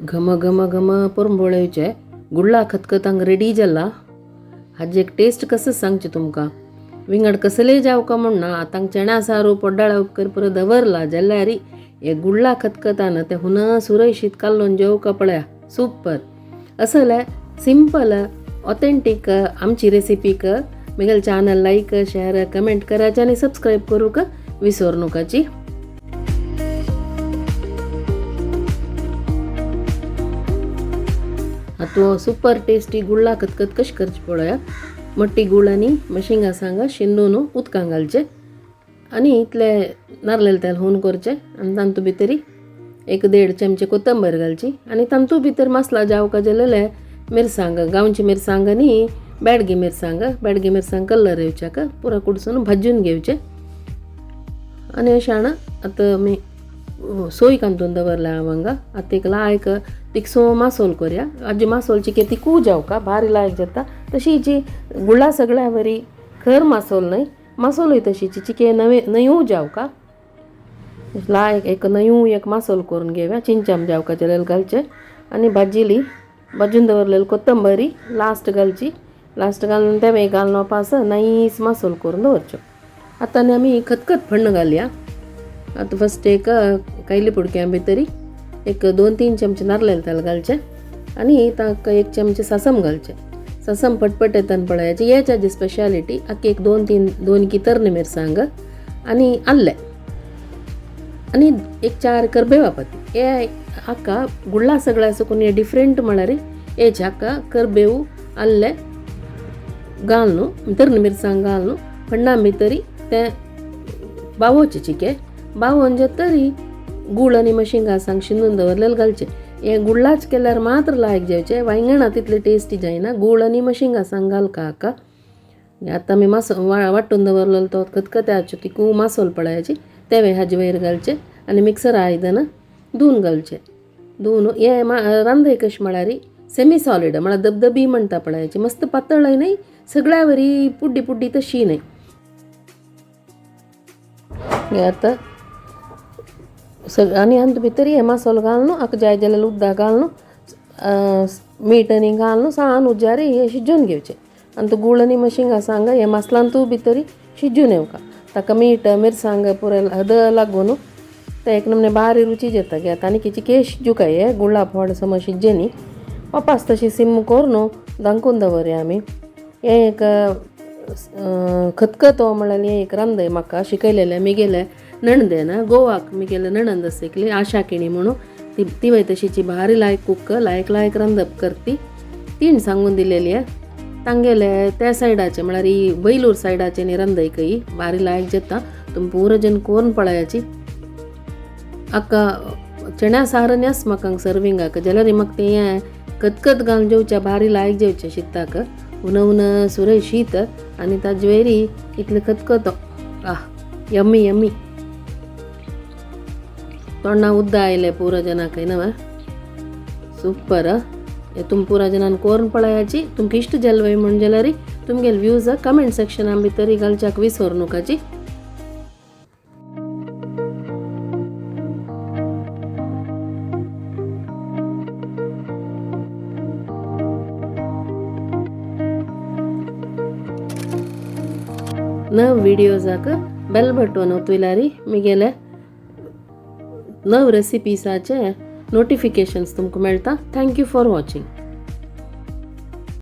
घम घम घम पुरणपोळ्योचे गुळ्ळा खतखतांक ready जाला. हाजे एक टेस्ट कसं सांगचे तुमकां. विंगड कसले जावका म्हण ना आतां चण्या सारू पोड्डाळा उपकर पुरो दवरला जाल्यार हे गुळ्ळा खतखतान ते हुन सुरयशीत काल्लोन जेवका पळया सूपर. असले सिंपल ऑथेंटीक आमची रेसिपीक मिगल चॅनल लाईक शेअर कमेंट करायचे आणि सबस्क्राईब करूक विसरू नकाची. तो सुपर टेस्टी गुळ्ळा खतखत कशी करची पळोवया. मोठी गूळ आणि मशिंगा सांगा शिंदून उदकांत घालचे आणि इतले नारळेल तेल होऊन करचे आणि तांतू भितरी 1-1.5 चमचे कोथंबीर घालची आणि तांतू भितर मसाला जावका जालेले मिरसांग गांवची मिरसांग आणि बेडगी मिरसांग कलर येवच्याक पुरा कुडसून भाजून घेवचे आणि अशान आता मी सोय कांतून दवरला वांगा. आता एक लायक तिकसो मासोल करूया. आजी मासोलची के तिकू जावका भारी लायक जाता तशी जी गुळा सगळ्या वरी खर मासोल नाही मासोलय तशीची चिके नयू जावका लायक एक नयू एक मासोल करून घेऊया. चिंचाम जावका जाल्यार घालचे आणि भाजून दवरलेली कोथंबरी लास्ट घालची. लास्ट घालून तेवे घालून पास नाईस मासोल करून दवरच्यो. आता आमी खतखत फण्ण घालया. आता फस्ट एक कायली पुडक्यां भितरी 1-2-3 चमचे नारळेल तेल घालचे आणि ताका 1 चमचे सासम घालचे. सासम पटपट येताना पळयाचे याची स्पेशालिटी. आख्खी 2 की तर्ण मिरसांग आणि आल्ले आणि 4 करबेवा पत्ती हे हाका गुळ्ळा सगळ्या सुकून हे डिफरंट म्हळ्यार हेचे हाका करबेऊ आल्ले घालून तर्ण मिरसांग घालून फण्णां भितरी ते बावोचे चिके बावोन जे तरी गूळ आणि मशिंगा सांग शिंदून दवरलेले घालचे. हे गुळ्ळाच केल्यार मात्र लायक जेवचे वांगणा तितले टेस्टी जायना. गूळ आणि मशिंगा सांग घालका हाका. आता मी वाटून दवरलेलो तो खतखत्याच्यो तिकू मासोल पळयाची तेवे हाजे वयर घालचे आणि मिक्सर आयदन धुवन घालचे. धुवन हे रांदय कशी म्हळ्यार सेमी सॉलिड म्हळ्यार दबदबी म्हणटा पळयाची. मस्त पातळय नाही सगळ्या वरी पुड्डी तशी नाही. आता आणि अंत भितर हे मसालो घालून हाका जाय जाल्यार उद्दा घालून मीठ आणि घालून सान उज्जारी हे शिजून घेवचे. आणि तो गूळ आणि मशिंगा सांग हे मसलांतू भितरी शिजून येवका. ताका मीठ मिरसांग पुरे हद लागून ते एक नमने बारी रुची जेता घेता आणि किची के शिजूका हे गुळ्ळा फोड सम शिजचे न्ही वापास तशी सिम करून दांकून दवरया आमी. हे एक खतखत म्हळ्यार हे एक रांदय म्हाका शिकयलेले मिगेले नणंदेन गोवाक मिगेले नणंद शिकली आशा किणी म्हणून ती वय तशीची भारी लायक कुक लायक रांदप करती तीन सांगून दिलेली आहे. तांगेले त्या सायडाचे म्हळ्यार ही बैलूर सायडाचे न्ही रांदय कई भारी लायक जेता. तुम पुरो जन कोण पळयाची हाका चण्या सारन येस म्हाका सर्विंगाक जाल्यार म्हाका ते खतखत घालून जेवच्या भारी लायक जेवचे शिताक. उन सुरय शीत आणि ताजे वयरी इतले खतखत यम्मी तोंडा उद्दा आयले पुरो जनाक नव सूपर. हे तुम पुरा जनान कोरून पळयाची. तुमकां इश्ट जालें म्हण जाल्यार तुमगेले व्यूज कमेंट सेक्शनां भितर घालच्याक विसरू नकाची. नव विडियोजाक बेल बटन ओतविल्यार मिगेले नव रेसिपीसाचे नोटिफिकेशन्स तुमकां मेळटा. Thank you for watching.